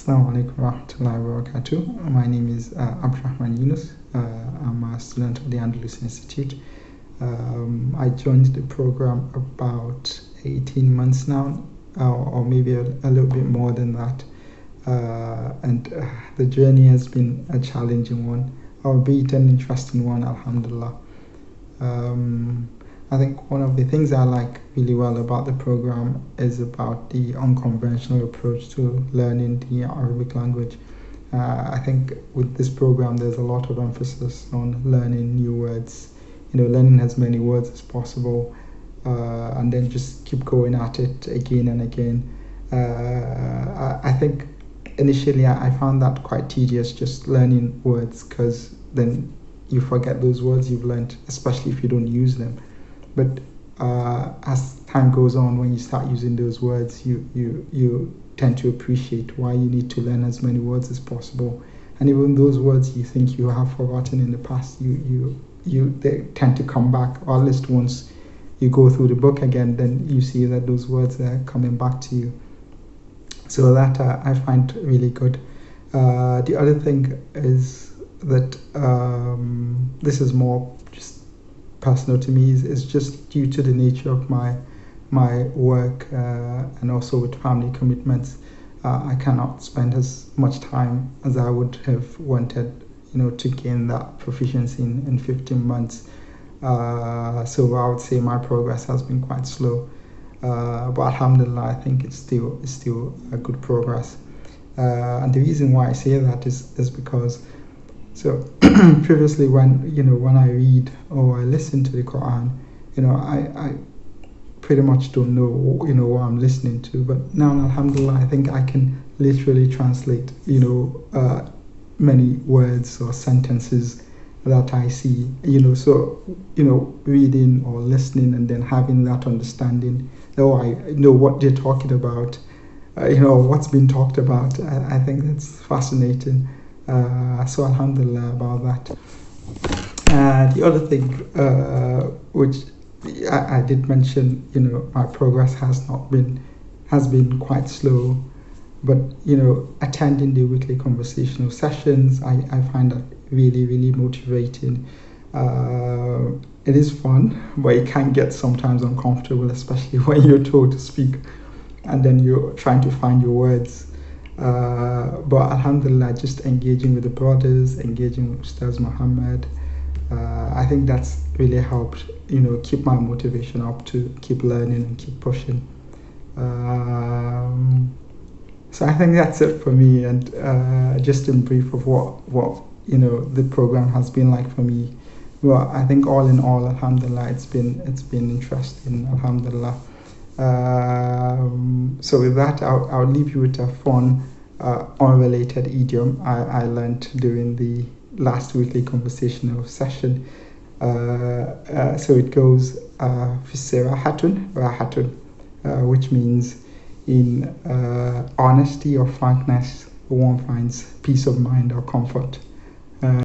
Assalamu alaikum warahmatullahi wabarakatuh. My name is Rahman Yunus. I'm a student of the Andalus Institute. I joined the program about 18 months now, or maybe a little bit more than that. And the journey has been a challenging one, albeit an interesting one, alhamdulillah. I think one of the things I like really well about the program is about the unconventional approach to learning the Arabic language. I think with this program there's a lot of emphasis on learning new words, learning as many words as possible, and then just keep going at it again and again. I think initially I found that quite tedious, just learning words, because then you forget those words you've learned, especially if you don't use them. But as time goes on, when you start using those words, you tend to appreciate why you need to learn as many words as possible. And even those words you think you have forgotten in the past, they tend to come back, or at least once you go through the book again, then you see that those words are coming back to you. So that I find really good. The other thing is that this is more just personal to me, is just due to the nature of my work and also with family commitments. I cannot spend as much time as I would have wanted, to gain that proficiency in 15 months. So I would say my progress has been quite slow, but alhamdulillah, I think it's still a good progress. And the reason why I say that is because, so previously when I read or I listen to the Quran, I pretty much don't know what I'm listening to. But now, alhamdulillah, I think I can literally translate many words or sentences that I see. So reading or listening and then having that understanding. Oh, I know what they're talking about. What's been talked about. I think that's fascinating. So alhamdulillah about that. The other thing which I did mention, my progress has been quite slow, but attending the weekly conversational sessions, I find that really motivating. It is fun, but it can get sometimes uncomfortable, especially when you're told to speak and then you're trying to find your words. But alhamdulillah, just engaging with the brothers, engaging with Ustaz Muhammad, I think that's really helped, keep my motivation up to keep learning and keep pushing. So I think that's it for me, and just in brief of what the program has been like for me. Well, I think all in all, alhamdulillah, it's been interesting, alhamdulillah. So with that, I'll leave you with a fun, unrelated idiom I learned during the last weekly conversational session. So it goes, Fisirahatun Rahatun, which means in honesty or frankness, one finds peace of mind or comfort.